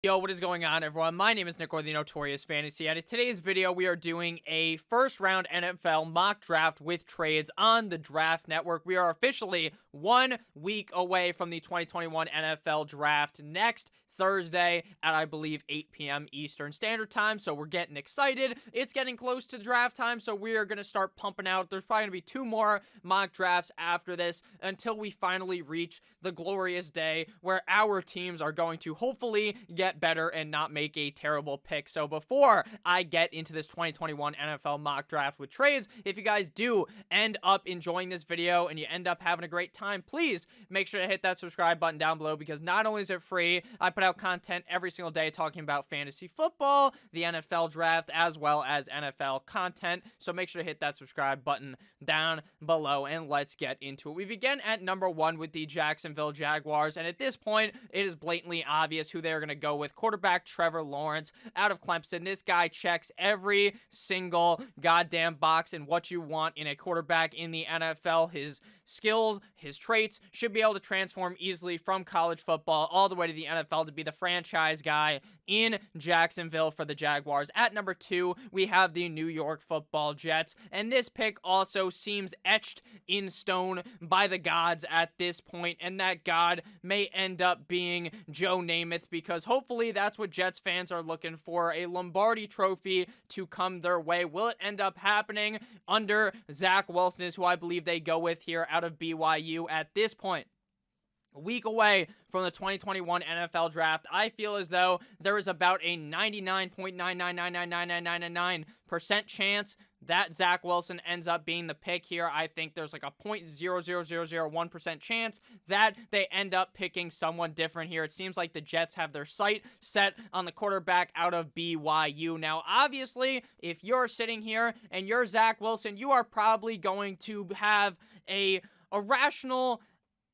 Yo, what is going on, everyone? My name is Nick, or the Notorious Fantasy, and in today's video, we are doing a first-round NFL mock draft with trades on the Draft Network. We are officially 1 week away from the 2021 NFL Draft next Thursday at, I believe, 8 p.m. Eastern Standard Time, so we're getting excited. It's getting close to draft time, so we are going to start pumping out. There's probably going to be 2 more mock drafts after this until we finally reach the glorious day where our teams are going to hopefully get better and not make a terrible pick. So before I get into this 2021 NFL mock draft with trades, if you guys do end up enjoying this video and you end up having a great time, please make sure to hit that subscribe button down below, because not only is it free, I put out content every single day talking about fantasy football, the NFL draft, as well as NFL content. So make sure to hit that subscribe button down below, and let's get into it. We begin at number 1 with the Jacksonville Jaguars, and at this point, it is blatantly obvious who they're going to go with. Quarterback Trevor Lawrence out of Clemson. This guy checks every single goddamn box in what you want in a quarterback in the NFL. His skills, his traits should be able to transform easily from college football all the way to the NFL to be the franchise guy in Jacksonville for the Jaguars. At number 2, we have the New York Football Jets, and this pick also seems etched in stone by the gods at this point, and that god may end up being Joe Namath, because hopefully that's what Jets fans are looking for, a Lombardi trophy to come their way. Will it end up happening under Zach Wilson, is who I believe they go with here out of BYU at this point? A week away from the 2021 NFL Draft, I feel as though there is about a 99.9999999% chance that Zach Wilson ends up being the pick here. I think there's like a 0.00001% chance that they end up picking someone different here. It seems like the Jets have their sight set on the quarterback out of BYU. Now, obviously, if you're sitting here and you're Zach Wilson, you are probably going to have a rational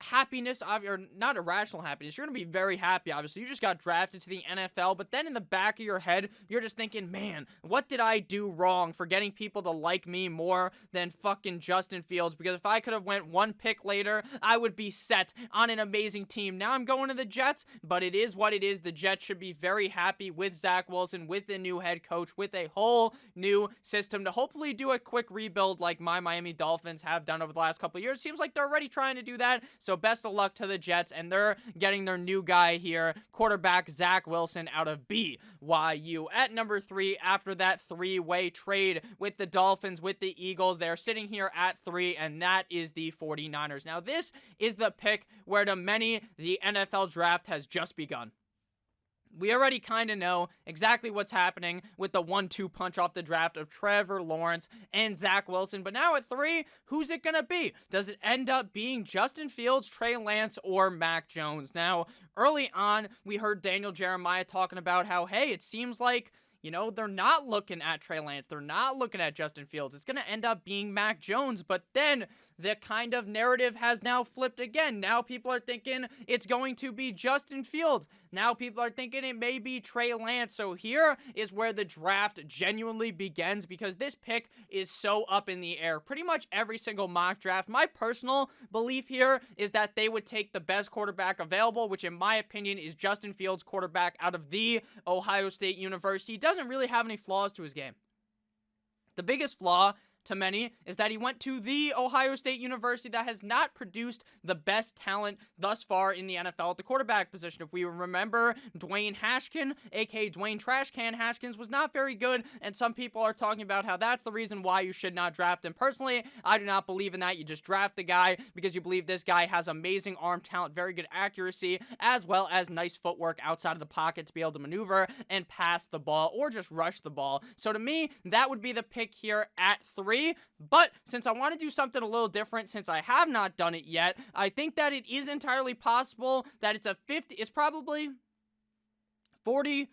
happiness, or not irrational happiness. You're going to be very happy, obviously. You just got drafted to the NFL, but then in the back of your head, you're just thinking, man, what did I do wrong for getting people to like me more than fucking Justin Fields? Because if I could have went 1 pick later, I would be set on an amazing team. Now I'm going to the Jets, but it is what it is. The Jets should be very happy with Zach Wilson, with the new head coach, with a whole new system to hopefully do a quick rebuild like my Miami Dolphins have done over the last couple of years. Seems like they're already trying to do that. So best of luck to the Jets, and they're getting their new guy here, quarterback Zach Wilson out of BYU. At number 3, after that 3-way trade with the Dolphins, with the Eagles, they're sitting here at 3, and that is the 49ers. Now, this is the pick where to many, the NFL Draft has just begun. We already kind of know exactly what's happening with the 1-2 punch off the draft of Trevor Lawrence and Zach Wilson. But now at 3, who's it going to be? Does it end up being Justin Fields, Trey Lance, or Mac Jones? Now, early on, we heard Daniel Jeremiah talking about how, hey, it seems like, you know, they're not looking at Trey Lance. They're not looking at Justin Fields. It's going to end up being Mac Jones. But then the kind of narrative has now flipped again. Now people are thinking it's going to be Justin Fields. Now people are thinking it may be Trey Lance. So here is where the draft genuinely begins, because this pick is so up in the air. Pretty much every single mock draft, my personal belief here is that they would take the best quarterback available, which in my opinion is Justin Fields, quarterback out of the Ohio State University. He doesn't really have any flaws to his game. The biggest flaw to many is that he went to the Ohio State University that has not produced the best talent thus far in the NFL at the quarterback position. If we remember, Dwayne Haskins, aka Dwayne Trashcan Haskins, was not very good, and some people are talking about how that's the reason why you should not draft him. Personally, I do not believe in that. You just draft the guy because you believe this guy has amazing arm talent, very good accuracy, as well as nice footwork outside of the pocket to be able to maneuver and pass the ball or just rush the ball. So to me, that would be the pick here at 3. But since I want to do something a little different, since I have not done it yet, I think that it is entirely possible that it's a 50, it's probably 40,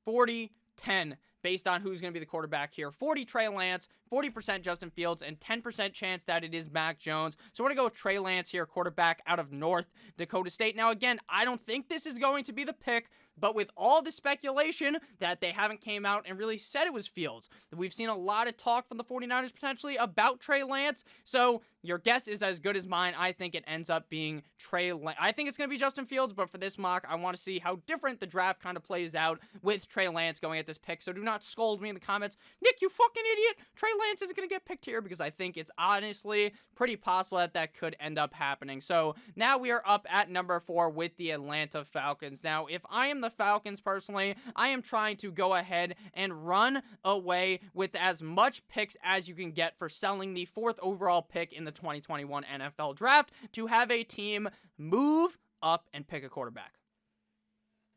40, 10 based on who's going to be the quarterback here. 40 Trey Lance, 40% Justin Fields, and 10% chance that it is Mac Jones. So we're going to go with Trey Lance here, quarterback out of North Dakota State. Now, again, I don't think this is going to be the pick But with all the speculation that they haven't came out and really said it was Fields, we've seen a lot of talk from the 49ers potentially about Trey Lance. So your guess is as good as mine. I think it ends up being Trey Lance. I think it's going to be Justin Fields, but for this mock, I want to see how different the draft kind of plays out with Trey Lance going at this pick. So do not scold me in the comments. Nick, you fucking idiot. Trey Lance isn't going to get picked here, because I think it's honestly pretty possible that that could end up happening. So now we are up at number 4 with the Atlanta Falcons. Now, if I am the Falcons personally, I am trying to go ahead and run away with as much picks as you can get for selling the 4th overall pick in the 2021 NFL Draft to have a team move up and pick a quarterback.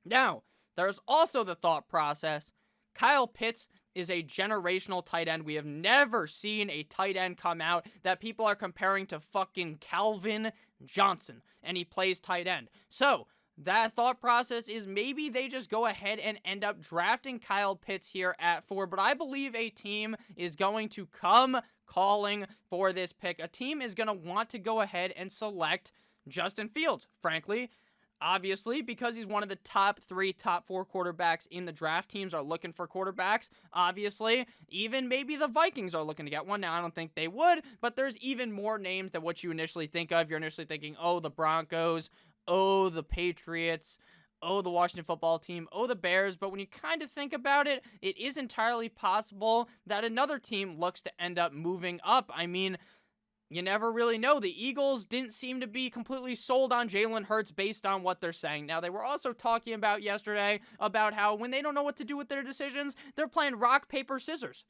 Now, there's also the thought process. Kyle Pitts is a generational tight end. We have never seen a tight end come out that people are comparing to fucking Calvin Johnson, and he plays tight end. So, that thought process is maybe they just go ahead and end up drafting Kyle Pitts here at 4, but I believe a team is going to come calling for this pick. A team is going to want to go ahead and select Justin Fields, frankly. Obviously, because he's one of the top 3, top 4 quarterbacks in the draft. Teams are looking for quarterbacks. Obviously, even maybe the Vikings are looking to get one. Now, I don't think they would, but there's even more names than what you initially think of. You're initially thinking, oh, the Broncos, oh, the Patriots, oh, the Washington football team, oh, the Bears. But when you kind of think about it, it is entirely possible that another team looks to end up moving up. I mean, you never really know. The Eagles didn't seem to be completely sold on Jalen Hurts based on what they're saying. Now, they were also talking about yesterday about how when they don't know what to do with their decisions, they're playing rock, paper, scissors.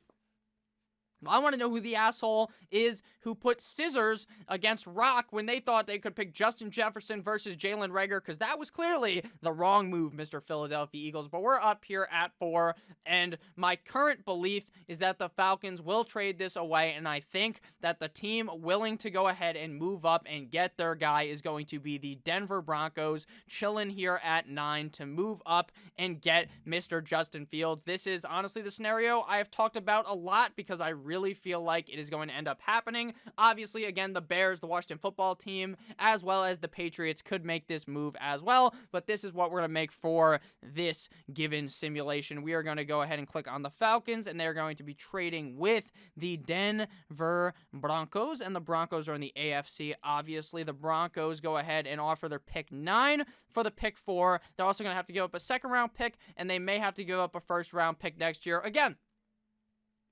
I want to know who the asshole is who put scissors against rock when they thought they could pick Justin Jefferson versus Jalen Reagor, because that was clearly the wrong move, Mr. Philadelphia Eagles. But we're up here at 4, and my current belief is that the Falcons will trade this away, and I think that the team willing to go ahead and move up and get their guy is going to be the Denver Broncos, chilling here at 9 to move up and get Mr. Justin Fields. This is honestly the scenario I have talked about a lot because I really feel like it is going to end up happening. Obviously, again, the Bears, the Washington football team, as well as the Patriots could make this move as well, but this is what we're going to make for this given simulation. We are going to go ahead and click on the Falcons, and they're going to be trading with the Denver Broncos, and the Broncos are in the AFC. Obviously, the Broncos go ahead and offer their pick 9 for the pick 4. They're also going to have to give up a second-round pick, and they may have to give up a first-round pick next year. Again,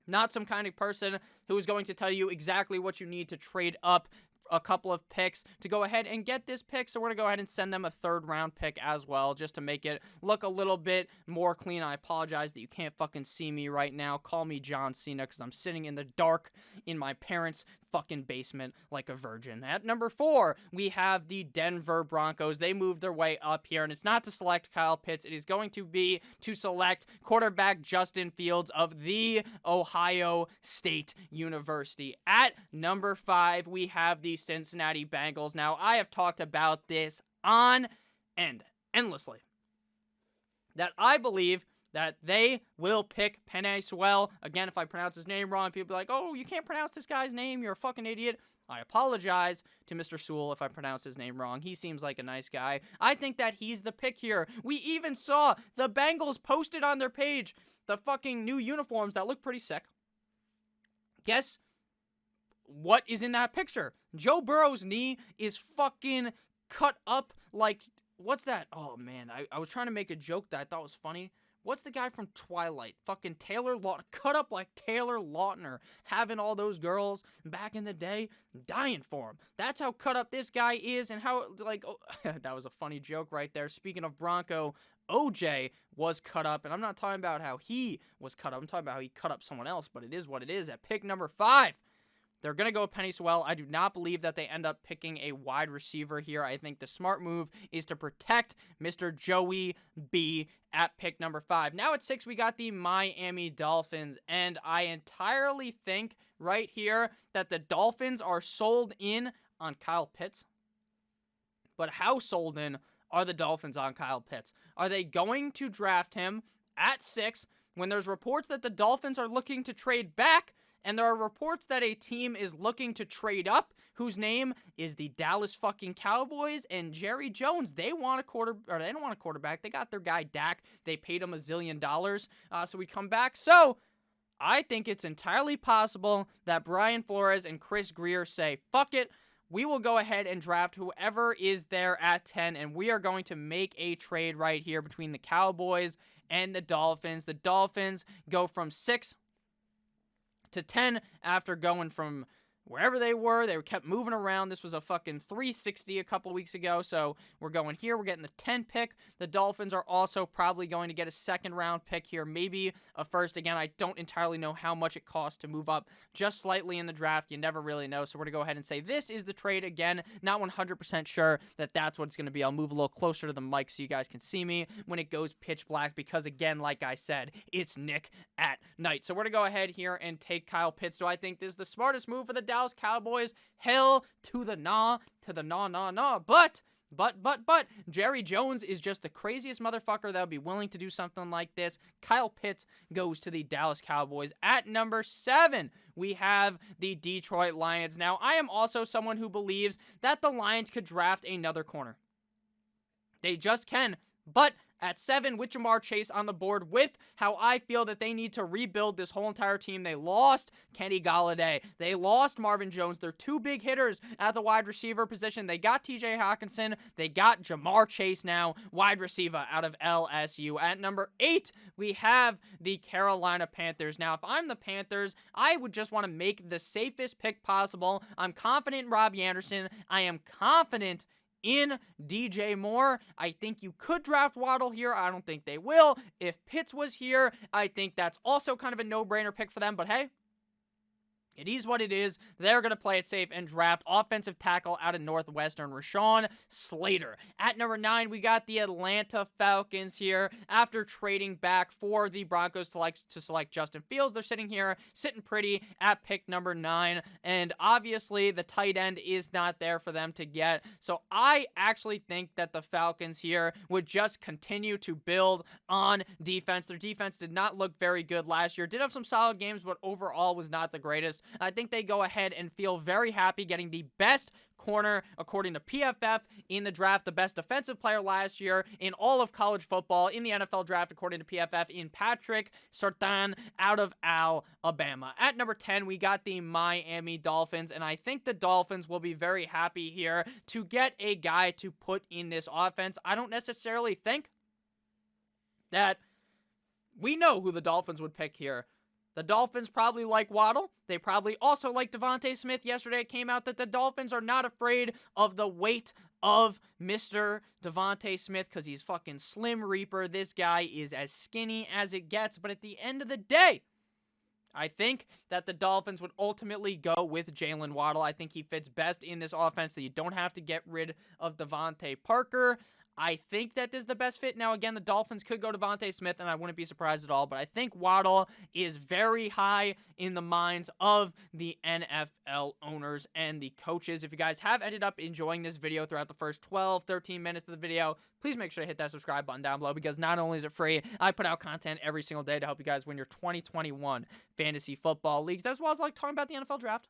not some kind of person who is going to tell you exactly what you need to trade up a couple of picks to go ahead and get this pick. So we're going to go ahead and send them a 3rd-round pick as well, just to make it look a little bit more clean. I apologize that you can't fucking see me right now. Call me John Cena, because I'm sitting in the dark in my parents' fucking basement like a virgin. At number 4, we have the Denver Broncos. They moved their way up here, and it's not to select Kyle Pitts. It is going to be to select quarterback Justin Fields of the Ohio State University. At number 5, we have the Cincinnati Bengals. Now, I have talked about this on end, endlessly, that I believe that they will pick Penei Sewell. Again, if I pronounce his name wrong, people be like, oh, you can't pronounce this guy's name, you're a fucking idiot. I apologize to Mr. Sewell if I pronounce his name wrong. He seems like a nice guy. I think that he's the pick here. We even saw the Bengals posted on their page the fucking new uniforms that look pretty sick. Guess what is in that picture? Joe Burrow's knee is fucking cut up like, what's that? Oh, man, I was trying to make a joke that I thought was funny. What's the guy from Twilight? Fucking Taylor Lautner. Cut up like Taylor Lautner. Having all those girls back in the day dying for him. That's how cut up this guy is, and how, like, oh, that was a funny joke right there. Speaking of Bronco, OJ was cut up, and I'm not talking about how he was cut up. I'm talking about how he cut up someone else, but it is what it is. At pick number 5, they're going to go with Penei Sewell. I do not believe that they end up picking a wide receiver here. I think the smart move is to protect Mr. Joey B at pick number 5. Now at 6, we got the Miami Dolphins, and I entirely think right here that the Dolphins are sold in on Kyle Pitts. But how sold in are the Dolphins on Kyle Pitts? Are they going to draft him at 6 when there's reports that the Dolphins are looking to trade back and there are reports that a team is looking to trade up, whose name is the Dallas fucking Cowboys, and Jerry Jones. They don't want a quarterback. They got their guy Dak. They paid him $1 zillion, so we come back. So I think it's entirely possible that Brian Flores and Chris Grier say, fuck it, we will go ahead and draft whoever is there at 10, and we are going to make a trade right here between the Cowboys and the Dolphins. The Dolphins go from 6 to 10 after going from wherever they were. They kept moving around. This was a fucking 360 a couple weeks ago, so we're going here. We're getting the 10 pick. The Dolphins are also probably going to get a second-round pick here, maybe a first. Again, I don't entirely know how much it costs to move up just slightly in the draft. You never really know, so we're going to go ahead and say this is the trade. Again, not 100% sure that that's what it's going to be. I'll move a little closer to the mic so you guys can see me when it goes pitch black because, again, like I said, it's Nick at night. So we're going to go ahead here and take Kyle Pitts. Do I think this is the smartest move for the Dallas Cowboys? Hell to the nah. But Jerry Jones is just the craziest motherfucker that would be willing to do something like this. Kyle Pitts goes to the Dallas Cowboys. At number 7, we have the Detroit Lions. Now, I am also someone who believes that the Lions could draft another corner. They just can. But at 7, with Jamar Chase on the board, with how I feel that they need to rebuild this whole entire team. They lost Kenny Golladay. They lost Marvin Jones. They're 2 big hitters at the wide receiver position. They got TJ Hawkinson. They got Jamar Chase now, wide receiver out of LSU. At number 8, we have the Carolina Panthers. Now, if I'm the Panthers, I would just want to make the safest pick possible. I'm confident in Robbie Anderson. I am confident in DJ Moore. I think you could draft Waddle here. I don't think they will. If Pitts was here, I think that's also kind of a no-brainer pick for them. But hey, it is what it is. They're going to play it safe and draft offensive tackle out of Northwestern, Rashawn Slater. At number 9, we got the Atlanta Falcons here. After trading back for the Broncos to select Justin Fields, they're sitting pretty at pick number 9. And obviously, the tight end is not there for them to get. So I actually think that the Falcons here would just continue to build on defense. Their defense did not look very good last year. Did have some solid games, but overall was not the greatest. I think they go ahead and feel very happy getting the best corner, according to PFF, in the draft, the best defensive player last year in all of college football, in the NFL draft, according to PFF, in Patrick Surtain out of Alabama. At number 10, we got the Miami Dolphins, and I think the Dolphins will be very happy here to get a guy to put in this offense. I don't necessarily think that we know who the Dolphins would pick here. The Dolphins probably like Waddle. They probably also like Devonta Smith. Yesterday it came out that the Dolphins are not afraid of the weight of Mr. Devonta Smith because he's fucking Slim Reaper. This guy is as skinny as it gets. But at the end of the day, I think that the Dolphins would ultimately go with Jaylen Waddle. I think he fits best in this offense, that you don't have to get rid of Devontae Parker. I think that this is the best fit. Now, again, the Dolphins could go to Devonta Smith, and I wouldn't be surprised at all, but I think Waddle is very high in the minds of the NFL owners and the coaches. If you guys have ended up enjoying this video throughout the first 12, 13 minutes of the video, please make sure to hit that subscribe button down below, because not only is it free, I put out content every single day to help you guys win your 2021 fantasy football leagues, as well as like talking about the NFL draft.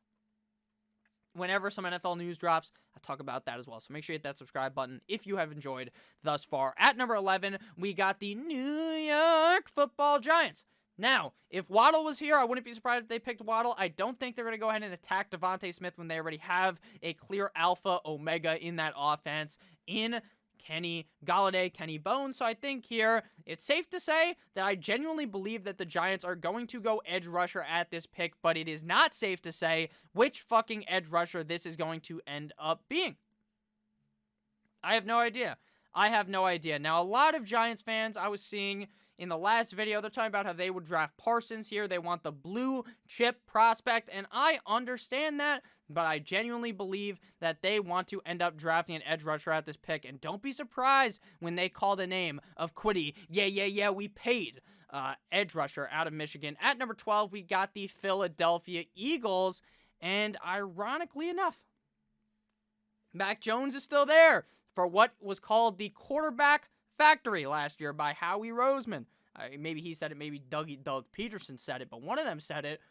Whenever some NFL news drops, I talk about that as well. So make sure you hit that subscribe button if you have enjoyed thus far. At number 11, we got the New York Football Giants. Now, if Waddle was here, I wouldn't be surprised if they picked Waddle. I don't think they're going to go ahead and attack Devonta Smith when they already have a clear alpha omega in that offense in Kenny Golladay, Kenny Bones. So I think here it's safe to say that I genuinely believe that the Giants are going to go edge rusher at this pick, but it is not safe to say which fucking edge rusher this is going to end up being. I have no idea. Now, a lot of Giants fans I was seeing in the last video, they're talking about how they would draft Parsons here. They want the blue chip prospect, and I understand that, but I genuinely believe that they want to end up drafting an edge rusher at this pick, and don't be surprised when they call the name of Kwitty. Yeah, we paid edge rusher out of Michigan. At number 12, we got the Philadelphia Eagles, and ironically enough, Mac Jones is still there for what was called the quarterback factory last year by Howie Roseman. Maybe he said it, maybe Doug Peterson said it, but one of them said it.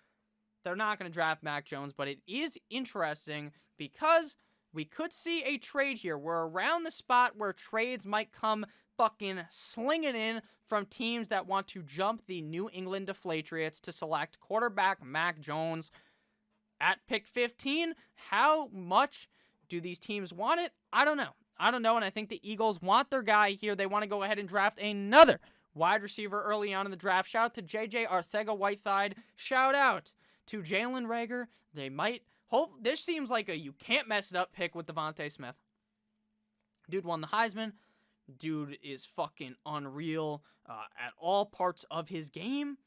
they're not going to draft Mac Jones, but it is interesting because we could see a trade here. We're around the spot where trades might come fucking slinging in from teams that want to jump the New England Deflatriots to select quarterback Mac Jones at pick 15. How much do these teams want it? I don't know, and I think the Eagles want their guy here. They want to go ahead and draft another wide receiver early on in the draft. Shout out to JJ Arcega-Whiteside. Shout out to Jalen Reagor. They might hope. This seems like a you can't mess it up pick with Devonta Smith. Dude won the Heisman. Dude is fucking unreal at all parts of his game.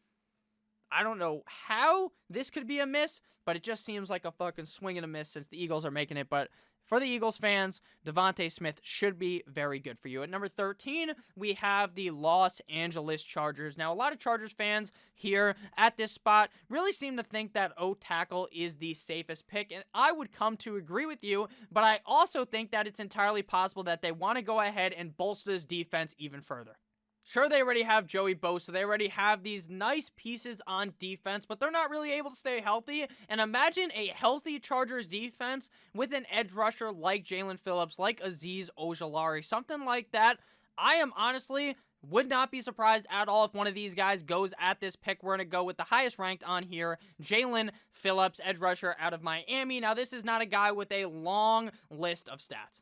I don't know how this could be a miss, but it just seems like a fucking swing and a miss since the Eagles are making it. But for the Eagles fans, Devonta Smith should be very good for you. At number 13, we have the Los Angeles Chargers. Now, a lot of Chargers fans here at this spot really seem to think that O-tackle is the safest pick, and I would come to agree with you, but I also think that it's entirely possible that they want to go ahead and bolster this defense even further. Sure, they already have Joey Bosa. They already have these nice pieces on defense, but they're not really able to stay healthy. And imagine a healthy Chargers defense with an edge rusher like Jalen Phillips, like Azeez Ojulari, something like that. I am honestly would not be surprised at all if one of these guys goes at this pick. We're going to go with the highest ranked on here, Jalen Phillips, edge rusher out of Miami. Now, this is not a guy with a long list of stats.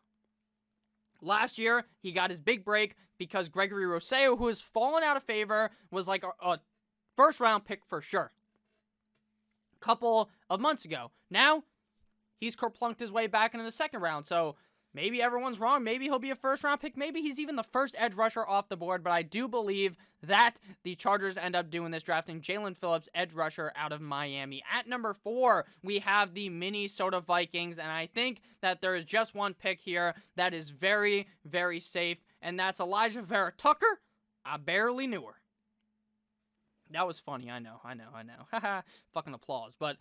Last year, he got his big break because Gregory Rousseau, who has fallen out of favor, was like a first-round pick for sure a couple of months ago. Now, he's kerplunked his way back into the second round, so maybe everyone's wrong. Maybe he'll be a first-round pick. Maybe he's even the first edge rusher off the board, but I do believe that the Chargers end up doing this, drafting Jalen Phillips, edge rusher out of Miami. At number 4, we have the Minnesota Vikings, and I think that there is just one pick here that is very, very safe, and that's Elijah Vera Tucker. I barely knew her. That was funny. I know. Haha, fucking applause. But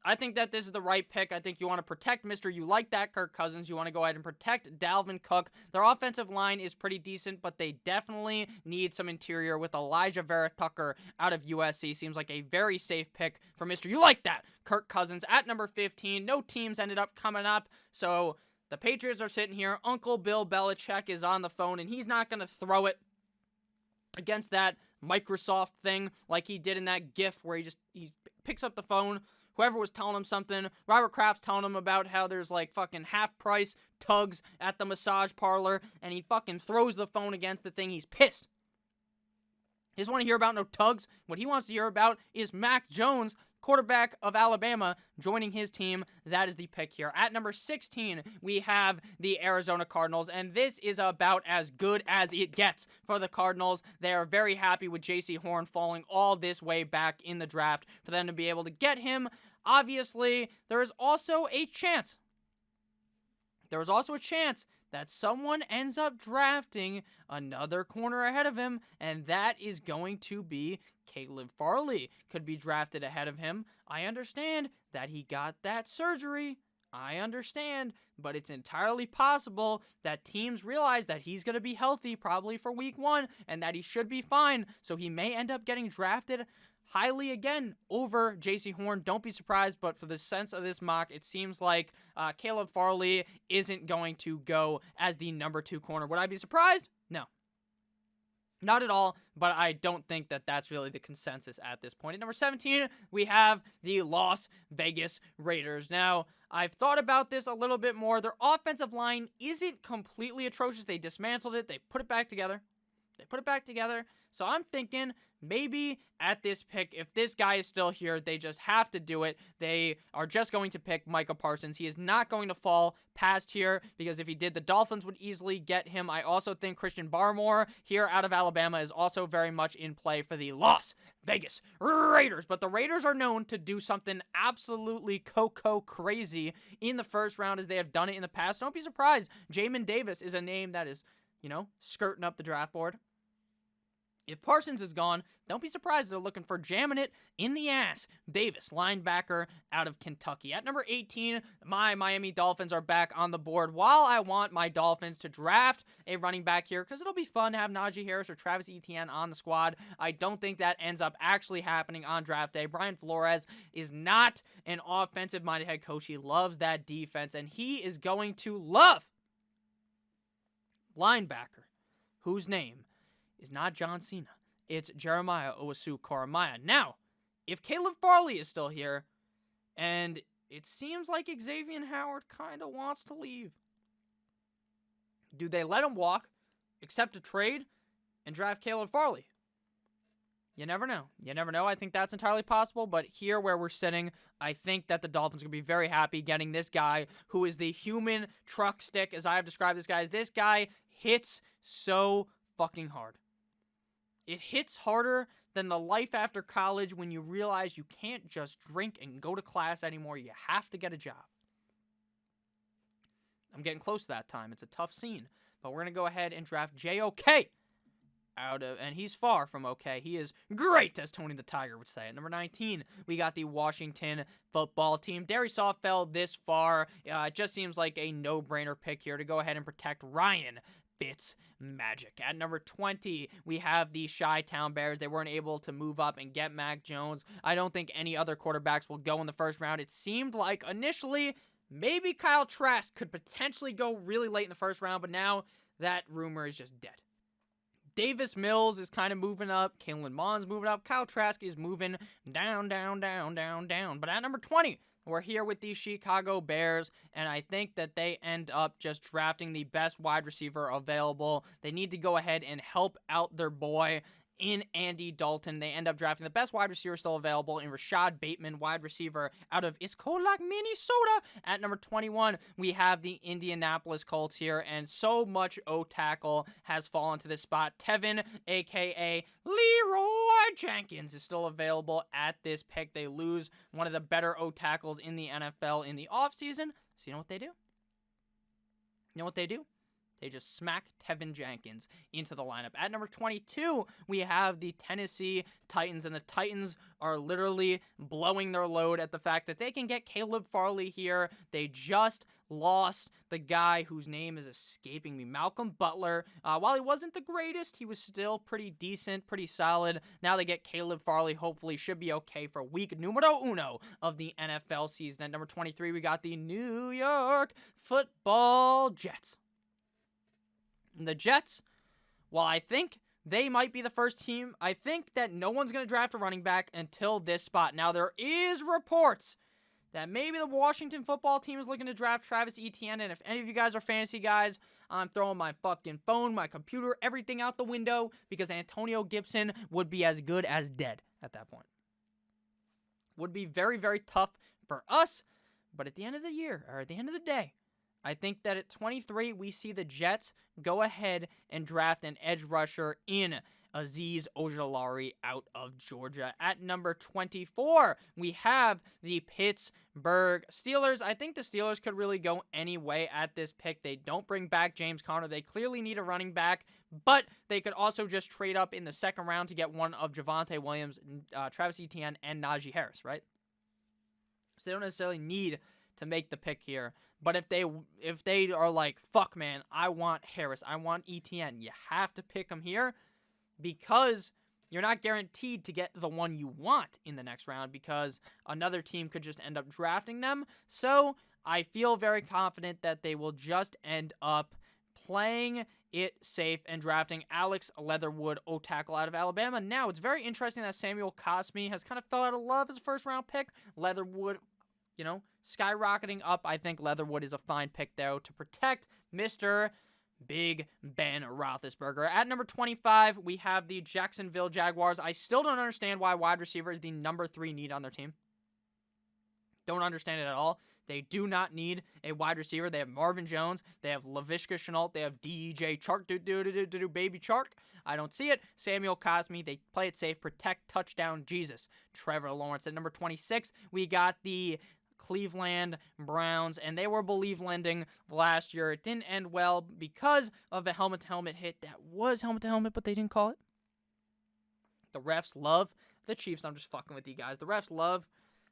I think that this is the right pick. I think you want to protect Mr. You like that Kirk Cousins. You want to go ahead and protect Dalvin Cook. Their offensive line is pretty decent, but they definitely need some interior with Elijah Vera Tucker out of USC. Seems like a very safe pick for Mr. You like that Kirk Cousins at number 15. No teams ended up coming up, so the Patriots are sitting here. Uncle Bill Belichick is on the phone, and he's not going to throw it against that Microsoft thing like he did in that GIF where he picks up the phone. Whoever was telling him something, Robert Kraft's telling him about how there's like fucking half-price tugs at the massage parlor, and he fucking throws the phone against the thing. He's pissed. He doesn't want to hear about no tugs. What he wants to hear about is Mac Jones, quarterback of Alabama, joining his team. That is the pick here. At number 16, we have the Arizona Cardinals, and this is about as good as it gets for the Cardinals. They are very happy with J.C. Horn falling all this way back in the draft for them to be able to get him. Obviously, there is also a chance. That someone ends up drafting another corner ahead of him, and that is going to be Caleb Farley. Could be drafted ahead of him. I understand that he got that surgery. I understand, but it's entirely possible that teams realize that he's going to be healthy probably for week 1 and that he should be fine, so he may end up getting drafted highly again over J.C. Horn. Don't be surprised, but for the sense of this mock, it seems like Caleb Farley isn't going to go as the number 2 corner. Would I be surprised? No. Not at all, but I don't think that that's really the consensus at this point. At number 17, we have the Las Vegas Raiders. Now, I've thought about this a little bit more. Their offensive line isn't completely atrocious. They dismantled it. They put it back together. So I'm thinking maybe at this pick, if this guy is still here, they just have to do it. They are just going to pick Micah Parsons. He is not going to fall past here because if he did, the Dolphins would easily get him. I also think Christian Barmore here out of Alabama is also very much in play for the Las Vegas Raiders. But the Raiders are known to do something absolutely crazy in the first round as they have done it in the past. Don't be surprised. Jamin Davis is a name that is, skirting up the draft board. If Parsons is gone, don't be surprised they're looking for jamming it in the ass. Davis, linebacker out of Kentucky. At number 18, my Miami Dolphins are back on the board. While I want my Dolphins to draft a running back here, because it'll be fun to have Najee Harris or Travis Etienne on the squad, I don't think that ends up actually happening on draft day. Brian Flores is not an offensive-minded head coach. He loves that defense, and he is going to love linebacker, whose name is not John Cena. It's Jeremiah Owusu-Koramoah. Now, if Caleb Farley is still here, and it seems like Xavier Howard kind of wants to leave, do they let him walk, accept a trade, and draft Caleb Farley? You never know. You never know. I think that's entirely possible, but here where we're sitting, I think that the Dolphins are going to be very happy getting this guy who is the human truck stick, as I have described this guy. This guy hits so fucking hard. It hits harder than the life after college when you realize you can't just drink and go to class anymore. You have to get a job. I'm getting close to that time. It's a tough scene. But we're going to go ahead and draft J.O.K. And he's far from okay. He is great, as Tony the Tiger would say. At number 19, we got the Washington football team. Darius Saw fell this far. It just seems like a no-brainer pick here to go ahead and protect Ryan Fitzmagic. At number 20, we have the Chi-Town Bears. They weren't able to move up and get Mac Jones. I don't think any other quarterbacks will go in the first round. It seemed like initially maybe Kyle Trask could potentially go really late in the first round, but now that rumor is just dead. Davis Mills is kind of moving up. Kalen Mond's moving up. Kyle Trask is moving down. But at number 20, we're here with the Chicago Bears, and I think that they end up just drafting the best wide receiver available. They need to go ahead and help out their boy in Andy Dalton. They end up drafting the best wide receiver still available in Rashod Bateman, wide receiver out of It's Cold Like Minnesota. At number 21, we have the Indianapolis Colts here, and so much O-tackle has fallen to this spot. Tevin, a.k.a. Leroy Jenkins, is still available at this pick. They lose one of the better O-tackles in the NFL in the offseason. So you know what they do? They just smack Tevin Jenkins into the lineup. At number 22, we have the Tennessee Titans, and the Titans are literally blowing their load at the fact that they can get Caleb Farley here. They just lost the guy whose name is escaping me, Malcolm Butler. While he wasn't the greatest, he was still pretty decent, pretty solid. Now they get Caleb Farley. Hopefully should be okay for week numero uno of the NFL season. At number 23, we got the New York Football Jets. The Jets, while I think they might be the first team, I think that no one's going to draft a running back until this spot. Now, there is reports that maybe the Washington football team is looking to draft Travis Etienne, and if any of you guys are fantasy guys, I'm throwing my fucking phone, my computer, everything out the window, because Antonio Gibson would be as good as dead at that point. Would be very, very tough for us, but at the end of the year, or at the end of the day, I think that at 23, we see the Jets go ahead and draft an edge rusher in Azeez Ojulari out of Georgia. At number 24, we have the Pittsburgh Steelers. I think the Steelers could really go any way at this pick. They don't bring back James Conner. They clearly need a running back, but they could also just trade up in the second round to get one of Javonte Williams, Travis Etienne, and Najee Harris, right? So they don't necessarily need to make the pick here. But if they are like, fuck man, I want Harris, I want Etienne, you have to pick him here because you're not guaranteed to get the one you want in the next round because another team could just end up drafting them. So I feel very confident that they will just end up playing it safe and drafting Alex Leatherwood, O-tackle out of Alabama. Now, it's very interesting that Samuel Cosmi has kind of fell out of love as a first-round pick. Leatherwood, skyrocketing up. I think Leatherwood is a fine pick, though, to protect Mr. Big Ben Roethlisberger. At number 25, we have the Jacksonville Jaguars. I still don't understand why wide receiver is the number 3 need on their team. Don't understand it at all. They do not need a wide receiver. They have Marvin Jones. They have Laviska Shenault. They have DJ Chark. Baby Chark. I don't see it. Samuel Cosmi. They play it safe. Protect. Touchdown. Jesus. Trevor Lawrence. At number 26, we got the Cleveland Browns, and they were believe lending last year. It didn't end well because of a helmet-to-helmet hit that was helmet-to-helmet, but they didn't call it. The refs love the Chiefs. I'm just fucking with you guys. The refs love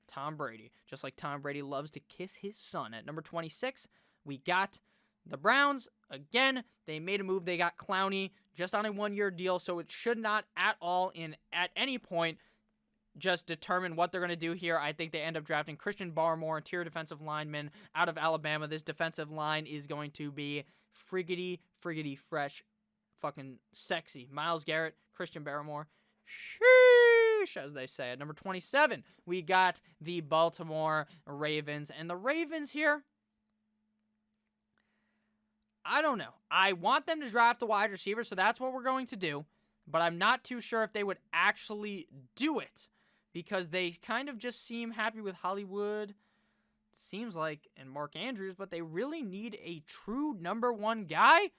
Tom Brady, just like Tom Brady loves to kiss his son. At number 26, we got the Browns. Again, they made a move. They got Clowney just on a one-year deal, so it should not at all at any point just determine what they're going to do here. I think they end up drafting Christian Barmore, interior defensive lineman out of Alabama. This defensive line is going to be friggity fresh, fucking sexy. Myles Garrett, Christian Barmore. Sheesh, as they say. At number 27, we got the Baltimore Ravens. And the Ravens here, I don't know. I want them to draft a wide receiver, so that's what we're going to do. But I'm not too sure if they would actually do it because they kind of just seem happy with Hollywood, seems like, and Mark Andrews, but they really need a true number one guy.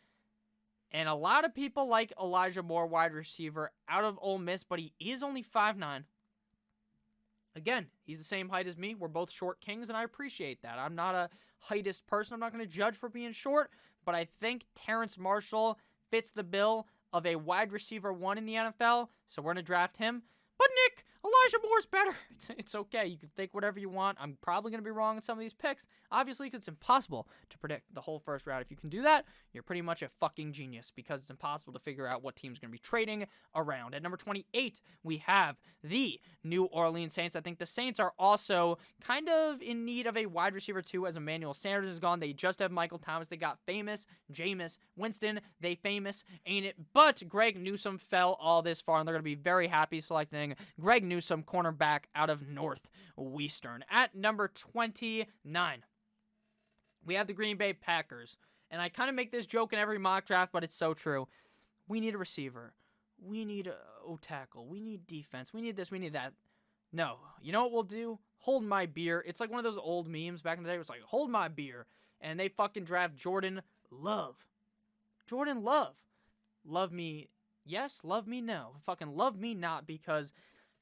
And a lot of people like Elijah Moore, wide receiver, out of Ole Miss, but he is only 5'9". Again, he's the same height as me. We're both short kings, and I appreciate that. I'm not a heightist person. I'm not going to judge for being short, but I think Terrance Marshall fits the bill of a wide receiver 1 in the NFL, so we're going to draft him. But Nick, Elijah Moore's better. It's okay. You can think whatever you want. I'm probably going to be wrong on some of these picks, obviously, because it's impossible to predict the whole first round. If you can do that, you're pretty much a fucking genius because it's impossible to figure out what team's going to be trading around. At number 28, we have the New Orleans Saints. I think the Saints are also kind of in need of a wide receiver too, as Emmanuel Sanders is gone. They just have Michael Thomas. They got famous Jameis Winston. They famous, ain't it? But Greg Newsome fell all this far, and they're going to be very happy selecting Greg Newsome, cornerback out of Northwestern. At number 29, we have the Green Bay Packers. And I kind of make this joke in every mock draft, but it's so true. We need a receiver. We need a tackle. We need defense. We need this. We need that. No. You know what we'll do? Hold my beer. It's like one of those old memes back in the day. It was like, hold my beer. And they fucking draft Jordan Love. Jordan Love. Love me. Yes. Love me. No. Fucking love me not, because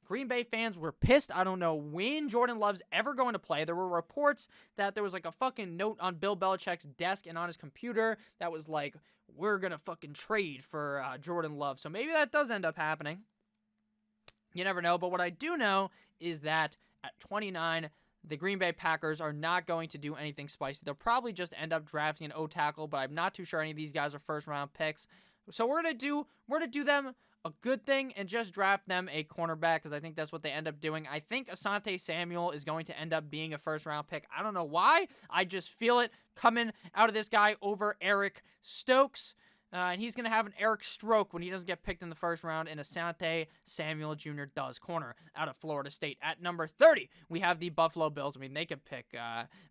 Green Bay fans were pissed. I don't know when Jordan Love's ever going to play. There were reports that there was like a fucking note on Bill Belichick's desk and on his computer that was like, we're going to fucking trade for Jordan Love. So maybe that does end up happening. You never know. But what I do know is that at 29, the Green Bay Packers are not going to do anything spicy. They'll probably just end up drafting an O-tackle, but I'm not too sure any of these guys are first-round picks. So we're gonna do them a good thing and just draft them a cornerback, because I think that's what they end up doing. I think Asante Samuel is going to end up being a first-round pick. I don't know why. I just feel it coming out of this guy over Eric Stokes. And he's going to have an Eric stroke when he doesn't get picked in the first round, and Asante Samuel Jr. does. Corner out of Florida State. At number 30, we have the Buffalo Bills. I mean, they could pick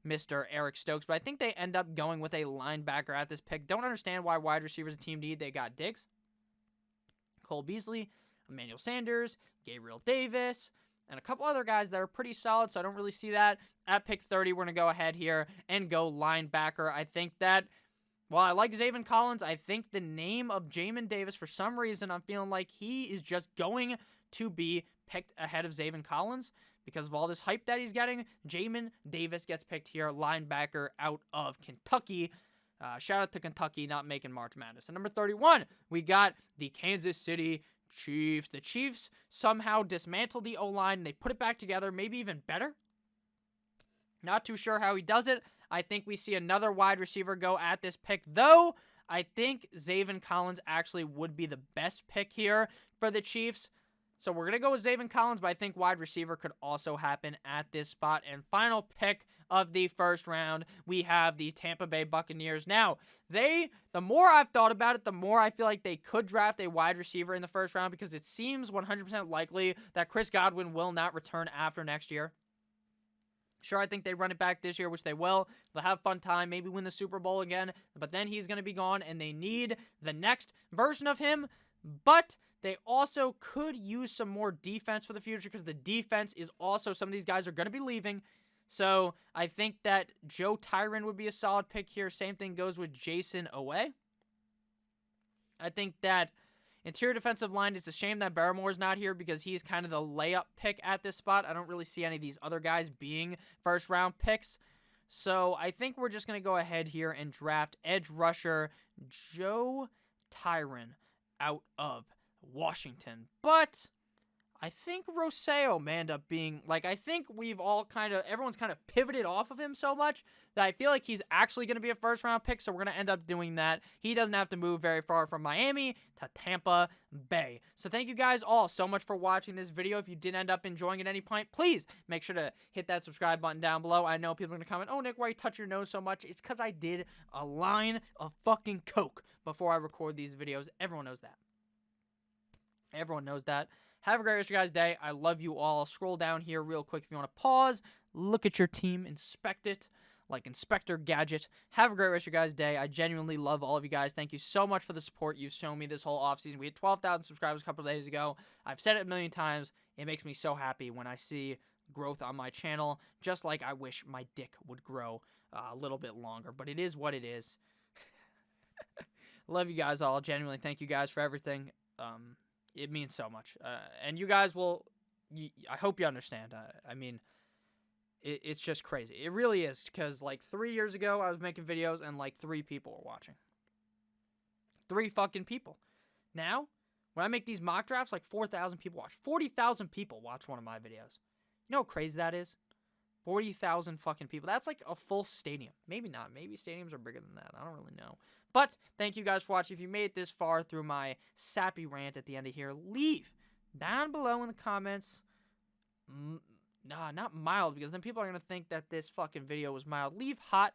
Mr. Eric Stokes, but I think they end up going with a linebacker at this pick. Don't understand why wide receivers a team need. They got Diggs, Cole Beasley, Emmanuel Sanders, Gabriel Davis, and a couple other guys that are pretty solid, so I don't really see that. At pick 30, we're going to go ahead here and go linebacker. I think that while I like Zaven Collins, I think the name of Jamin Davis, for some reason, I'm feeling like he is just going to be picked ahead of Zaven Collins because of all this hype that he's getting. Jamin Davis gets picked here, linebacker out of Kentucky. Shout out to Kentucky not making March Madness. At number 31, we got the Kansas City Chiefs. The Chiefs somehow dismantled the O-line, and they put it back together, maybe even better. Not too sure how he does it. I think we see another wide receiver go at this pick, though I think Zaven Collins actually would be the best pick here for the Chiefs. So we're going to go with Zaven Collins, but I think wide receiver could also happen at this spot. And final pick of the first round, we have the Tampa Bay Buccaneers. Now, the more I've thought about it, the more I feel like they could draft a wide receiver in the first round, because it seems 100% likely that Chris Godwin will not return after next year. Sure, I think they run it back this year, which they will. They'll have fun time, maybe win the Super Bowl again, but then he's going to be gone, and they need the next version of him. But they also could use some more defense for the future, because the defense is also, some of these guys are going to be leaving. So I think that Joe Tyron would be a solid pick here. Same thing goes with Jason Owe. I think that interior defensive line, it's a shame that Barrymore's not here, because he's kind of the layup pick at this spot. I don't really see any of these other guys being first-round picks. So I think we're just going to go ahead here and draft edge rusher Joe Tyron out of Washington. But I think Rousseau may end up being, like, I think everyone's kind of pivoted off of him so much that I feel like he's actually going to be a first-round pick, so we're going to end up doing that. He doesn't have to move very far from Miami to Tampa Bay. So thank you guys all so much for watching this video. If you did end up enjoying at any point, please make sure to hit that subscribe button down below. I know people are going to comment, oh, Nick, why you touch your nose so much? It's because I did a line of fucking coke before I record these videos. Everyone knows that. Everyone knows that. Have a great rest of your guys' day. I love you all. Scroll down here real quick if you want to pause, look at your team, inspect it like Inspector Gadget. Have a great rest of your guys' day. I genuinely love all of you guys. Thank you so much for the support you've shown me this whole offseason. We had 12,000 subscribers a couple of days ago. I've said it a million times. It makes me so happy when I see growth on my channel, just like I wish my dick would grow a little bit longer. But it is what it is. Love you guys all. Genuinely, thank you guys for everything. It means so much. And you guys will, I hope you understand. I mean, it's just crazy. It really is, because like 3 years ago, I was making videos and like 3 people were watching. 3 fucking people. Now, when I make these mock drafts, like 4,000 people watch. 40,000 people watch one of my videos. You know how crazy that is? 40,000 fucking people. That's like a full stadium. Maybe not. Maybe stadiums are bigger than that. I don't really know. But thank you guys for watching. If you made it this far through my sappy rant at the end of here, leave down below in the comments. Nah, not mild, because then people are going to think that this fucking video was mild. Leave hot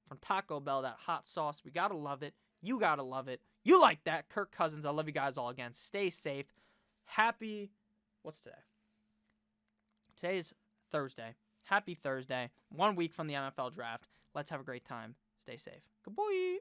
from Taco Bell, that hot sauce. We got to love it. You got to love it. You like that. Kirk Cousins. I love you guys all again. Stay safe. Happy, what's today? Today's Thursday. Happy Thursday. 1 week from the NFL draft. Let's have a great time. Stay safe. Good boy.